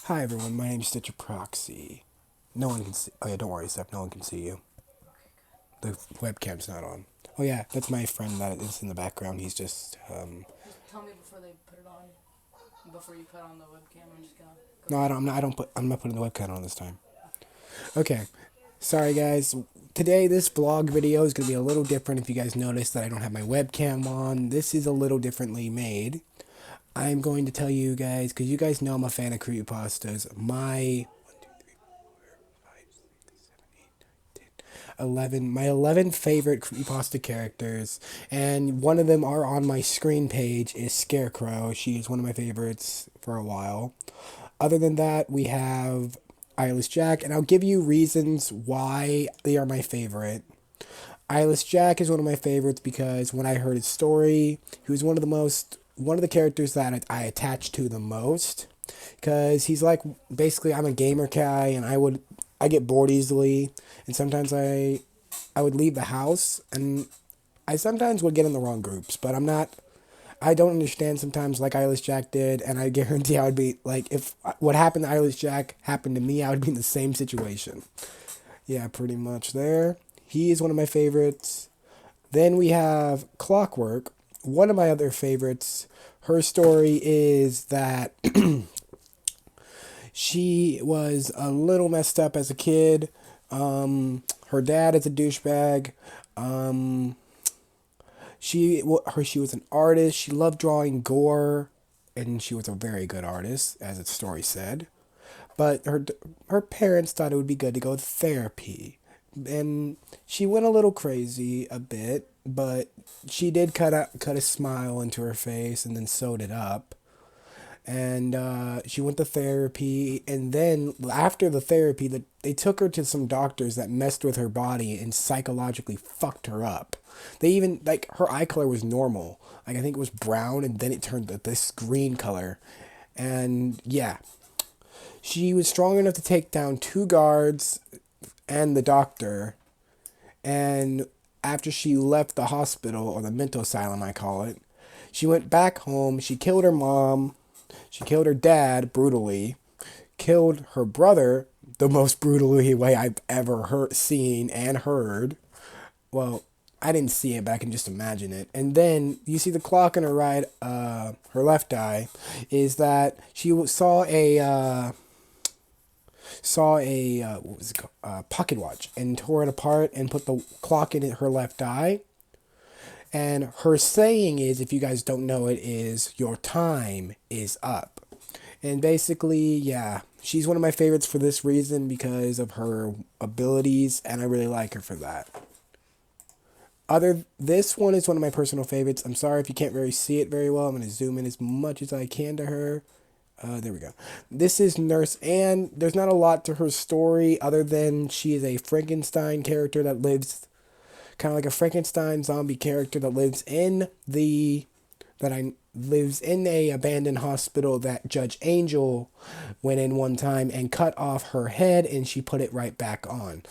Hi everyone, my name's Stitcher Proxy. No one can see. Oh yeah, don't worry, Steph. No one can see you. The webcam's not on. Oh yeah, that's my friend that is in the background. He's just Just tell me before they put it on. Before you put on the webcam, I'm just gonna go No, I through don't. it. I'm not putting the webcam on this time. Okay. Sorry guys. Today this vlog video is gonna be a little different. If you guys noticed that I don't have my webcam on, this is a little differently made. I'm going to tell you guys because you guys know I'm a fan of creepypastas. My 11 favorite creepypasta characters, and one of them are on my screen page is Scarecrow. She is one of my favorites for a while. Other than that, we have Eyeless Jack, and I'll give you reasons why they are my favorite. Eyeless Jack is one of my favorites because when I heard his story, he was one of the characters that I attached to the most because he's like basically I'm a gamer guy and I get bored easily and sometimes I would leave the house and I sometimes would get in the wrong groups, but I don't understand sometimes like Eyeless Jack did, and I guarantee I would be like if what happened to Eyeless Jack happened to me, I would be in the same situation. Yeah, pretty much there. He is one of my favorites. Then we have Clockwork, one of my other favorites. Her story is that she was a little messed up as a kid. Her dad is a douchebag. Um, she was an artist. She loved drawing gore, and she was a very good artist, as its story said. But her parents thought it would be good to go to therapy, and she went a little crazy a bit. But she did cut a smile into her face, and then sewed it up. And she went to therapy, and then after the therapy, they took her to some doctors that messed with her body and psychologically fucked her up. They even like her eye color was normal, like I think it was brown, and then it turned to this green color, and yeah, she was strong enough to take down two guards and the doctor. And after she left the hospital, or the mental asylum, I call it, she went back home. She killed her mom. She killed her dad brutally. Killed her brother the most brutally way I've ever seen and heard. Well, I didn't see it, but I can just imagine it. And then you see the clock in her left eye, is that she saw a what was it called? Pocket watch and tore it apart and put the clock in her left eye. And her saying is, if you guys don't know it, is your time is up. And basically, yeah, she's one of my favorites for this reason because of her abilities, and I really like her for that. This one is one of my personal favorites. I'm sorry if you can't really see it very well. I'm gonna zoom in as much as I can to her. There we go. This is Nurse Anne. There's not a lot to her story other than she is a Frankenstein character that lives kind of like a Frankenstein zombie character that lives in a abandoned hospital that Judge Angel went in one time and cut off her head and she put it right back on.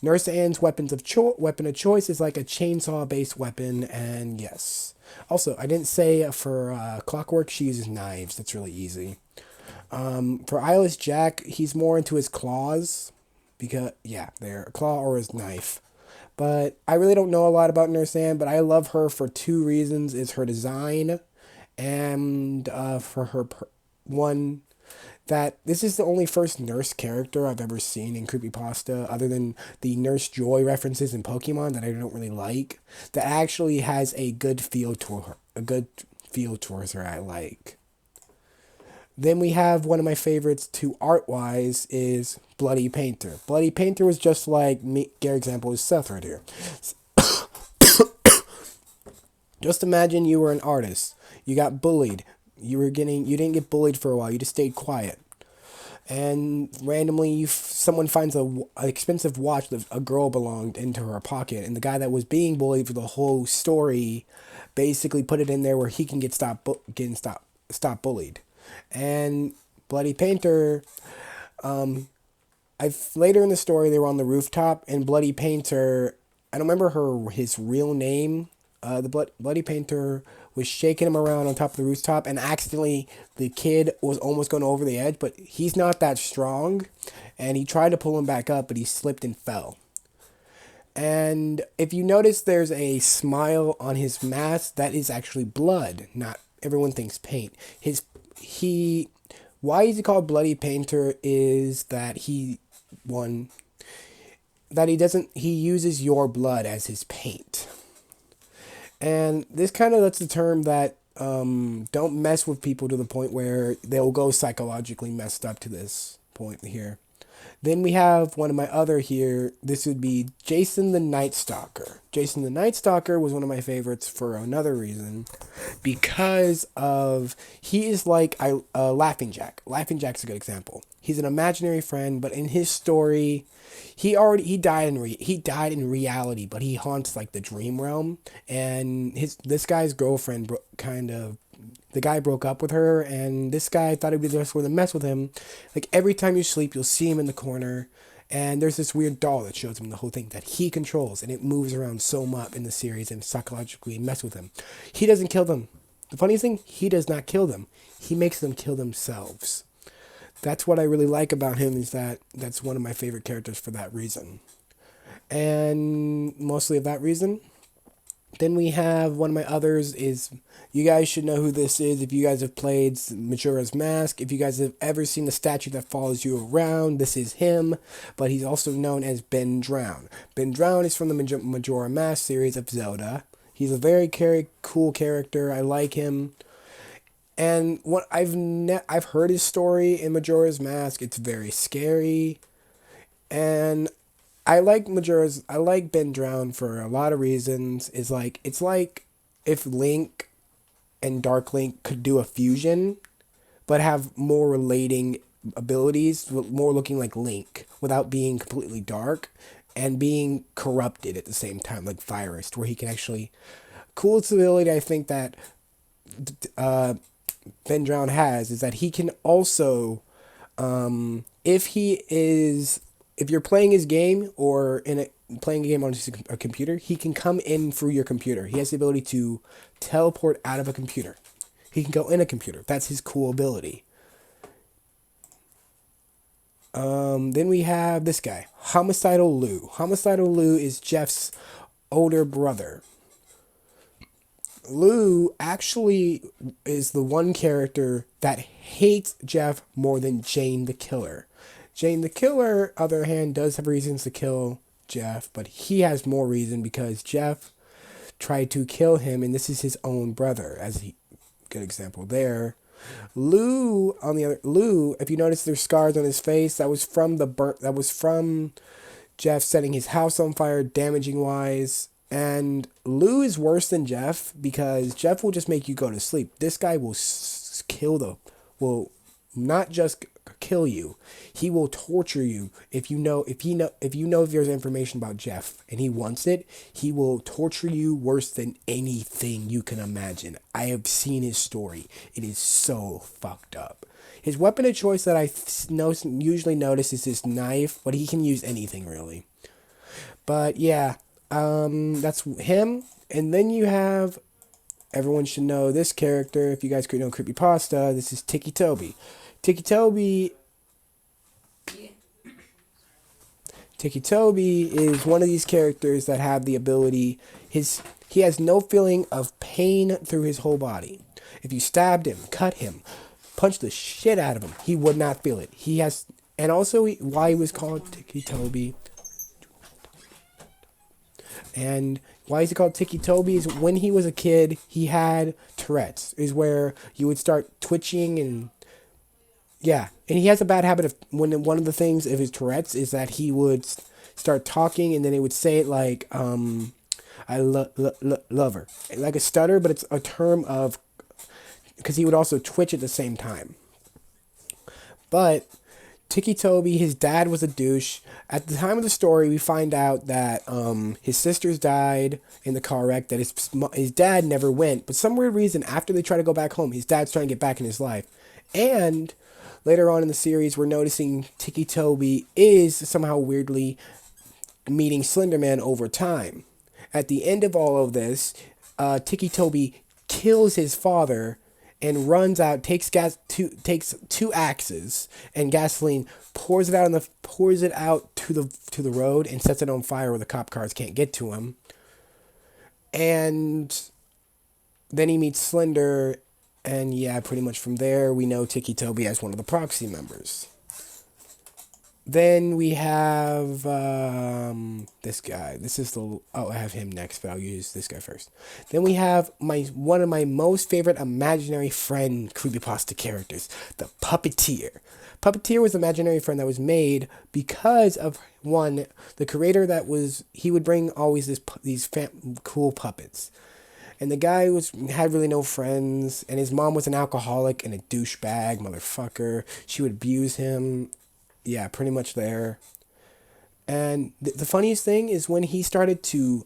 Nurse Anne's weapon of choice is like a chainsaw based weapon, and yes. Also, I didn't say for Clockwork she uses knives. That's really easy. For Eyeless Jack, he's more into his claws because yeah, they're a claw or his knife. But I really don't know a lot about Nurse Anne, but I love her for two reasons: is her design, and for one that this is the only first nurse character I've ever seen in creepypasta, other than the Nurse Joy references in Pokemon that I don't really like, that actually has a good feel to her, a good feel towards her I like. Then we have one of my favorites to art wise is Bloody Painter. Bloody Painter was just like me, Gary example is Seth right here. Just imagine you were an artist. You got bullied. You didn't get bullied for a while. You just stayed quiet. And randomly, someone finds a expensive watch that a girl belonged into her pocket, and the guy that was being bullied for the whole story basically put it in there where he can stop bullied. And Bloody Painter, I later in the story they were on the rooftop, and Bloody Painter, I don't remember his real name. The Bloody Painter was shaking him around on top of the rooftop, and accidentally the kid was almost going over the edge, but he's not that strong, and he tried to pull him back up, but he slipped and fell. And if you notice, there's a smile on his mask that is actually blood. Not everyone thinks paint. He why is he called Bloody Painter is that one he doesn't he uses your blood as his paint. And this kind of lets the term that don't mess with people to the point where they'll go psychologically messed up to this point here. Then we have one of my other here. This would be Jason the Night Stalker. Jason the Night Stalker was one of my favorites for another reason. Because of, he is like Laughing Jack. Laughing Jack's a good example. He's an imaginary friend, but in his story, he died in reality, but he haunts like the dream realm. And this guy's girlfriend the guy broke up with her, and this guy thought it'd be the best way to mess with him. Like, every time you sleep, you'll see him in the corner, and there's this weird doll that shows him the whole thing that he controls, and it moves around so much in the series and psychologically mess with him. He doesn't kill them. The funniest thing, he does not kill them. He makes them kill themselves. That's what I really like about him, is that's one of my favorite characters for that reason. And mostly of that reason. Then we have one of my others is, you guys should know who this is if you guys have played Majora's Mask. If you guys have ever seen the statue that follows you around, this is him. But he's also known as Ben Drown. Ben Drown is from the Majora Mask series of Zelda. He's a very cool character. I like him. And what I've heard his story in Majora's Mask. It's very scary. And I like Ben Drown for a lot of reasons. It's like if Link and Dark Link could do a fusion, but have more relating abilities, more looking like Link, without being completely dark, and being corrupted at the same time, like Virus, where he can actually... Coolest ability I think that Ben Drown has is that he can also, if you're playing his game or playing a game on a computer, he can come in through your computer. He has the ability to teleport out of a computer. He can go in a computer. That's his cool ability. Then we have this guy, Homicidal Lou. Homicidal Lou is Jeff's older brother. Lou actually is the one character that hates Jeff more than Jane the Killer. Jane the Killer, other hand, does have reasons to kill Jeff, but he has more reason because Jeff tried to kill him, and this is his own brother, good example there. Lou, if you notice there's scars on his face, that was from Jeff setting his house on fire, damaging wise. And Lou is worse than Jeff because Jeff will just make you go to sleep. This guy will will not just kill you. He will torture you. If there's information about Jeff and he wants it, he will torture you worse than anything you can imagine. I have seen his story. It is so fucked up. His weapon of choice that I usually notice is his knife, but he can use anything really. But yeah, that's him. And then you have, everyone should know this character, if you guys could know creepypasta, this is Tiki Toby. Tiki Toby is one of these characters that have the ability, he has no feeling of pain through his whole body. If you stabbed him, cut him, punched the shit out of him, he would not feel it. And also why he was called Tiki Toby. And why is he called Tiki Toby is when he was a kid, he had Tourette's, is where you would start twitching and yeah. And he has a bad habit of, one of the things of his Tourette's is that he would start talking and then he would say it like, I love her. Like a stutter, but it's a term of, because he would also twitch at the same time. But Tiki Toby, his dad was a douche. At the time of the story, we find out that his sisters died in the car wreck, that his dad never went. But some weird reason, after they try to go back home, his dad's trying to get back in his life. And later on in the series, we're noticing Tiki Toby is somehow weirdly meeting Slender Man over time. At the end of all of this, Tiki Toby kills his father, and runs out, takes two axes and gasoline, pours it out to the road, and sets it on fire where the cop cars can't get to him. And then he meets Slender, and yeah, pretty much from there we know Tiki Toby as one of the proxy members. Then we have this guy. This is the I have him next, but I'll use this guy first. Then we have one of my most favorite imaginary friend creepypasta characters, the puppeteer. Puppeteer was an imaginary friend that was made because of one the creator he would bring always these cool puppets. And the guy had really no friends, and his mom was an alcoholic and a douchebag motherfucker. She would abuse him. Yeah, pretty much there. And the funniest thing is when he started to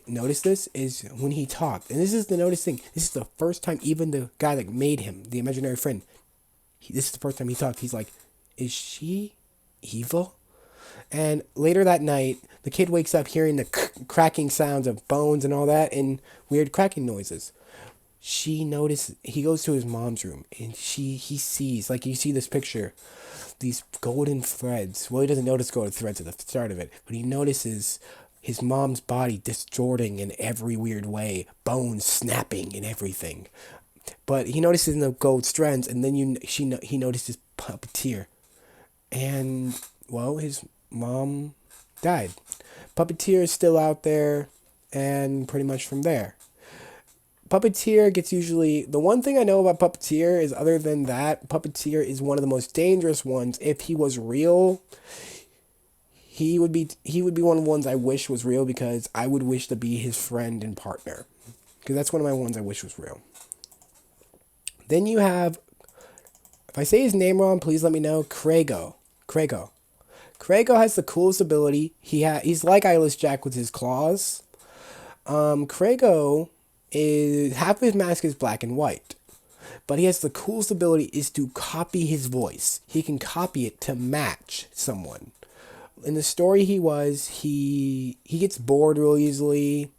notice this is when he talked. And this is the notice thing. This is the first time even the guy that made him, the imaginary friend, this is the first time he talked. He's like, is she evil? And later that night, the kid wakes up hearing the cracking sounds of bones and all that and weird cracking noises. He goes to his mom's room and he sees, like you see this picture, these golden threads. Well, he doesn't notice golden threads at the start of it, but he notices his mom's body distorting in every weird way, bones snapping and everything. But he notices the gold strands, and then he notices Puppeteer. And, well, his mom died. Puppeteer is still out there, and pretty much from there. Puppeteer gets usually... The one thing I know about Puppeteer is, other than that, Puppeteer is one of the most dangerous ones. If he was real, he would be one of the ones I wish was real, because I would wish to be his friend and partner. Because that's one of my ones I wish was real. Then you have... If I say his name wrong, please let me know. Krago. Krago has the coolest ability. He's like Eyeless Jack with his claws. Krago is... Half of his mask is black and white. But he has the coolest ability is to copy his voice. He can copy it to match someone. In the story he gets bored real easily.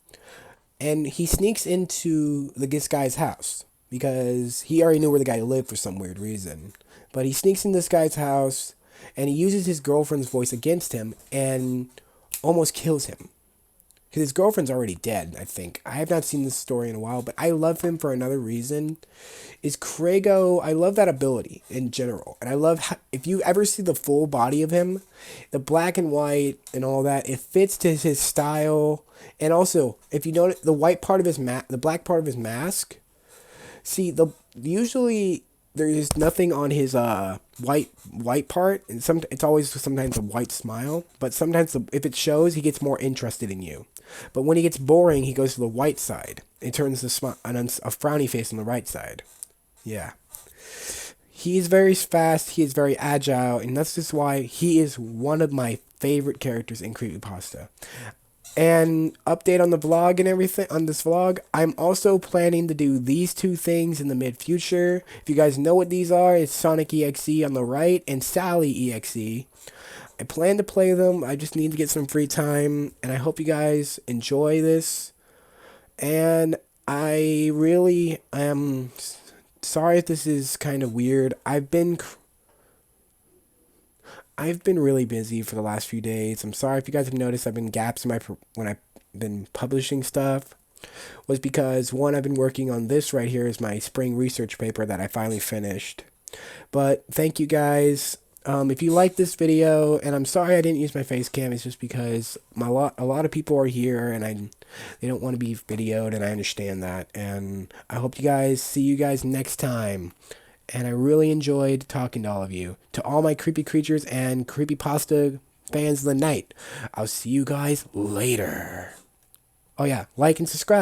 And he sneaks into this guy's house. Because he already knew where the guy lived for some weird reason. But he sneaks in this guy's house, and he uses his girlfriend's voice against him, and almost kills him. Because his girlfriend's already dead, I think. I have not seen this story in a while, but I love him for another reason. Is Krago, I love that ability in general. And I love, if you ever see the full body of him, the black and white and all that, it fits to his style. And also, if you notice, the black part of his mask... See, usually there's nothing on his white part, and it's always sometimes a white smile. But sometimes if it shows, he gets more interested in you. But when he gets boring, he goes to the white side. It turns a frowny face on the right side. Yeah, he's very fast. He is very agile, and that's just why he is one of my favorite characters in creepypasta. And update on the vlog and everything, on this vlog, I'm also planning to do these two things in the mid-future. If you guys know what these are, it's Sonic EXE on the right and Sally EXE. I plan to play them, I just need to get some free time, and I hope you guys enjoy this. And I really am sorry if this is kind of weird. I've been really busy for the last few days. I'm sorry if you guys have noticed I've been gaps in when I've been publishing stuff. Was because, one, I've been working on this right here is my spring research paper that I finally finished. But thank you guys. If you like this video, and I'm sorry I didn't use my face cam, it's just because a lot of people are here and they don't want to be videoed, and I understand that. And I hope see you guys next time. And I really enjoyed talking to all of you. To all my creepy creatures and creepypasta fans of the night, I'll see you guys later. Oh yeah, like and subscribe.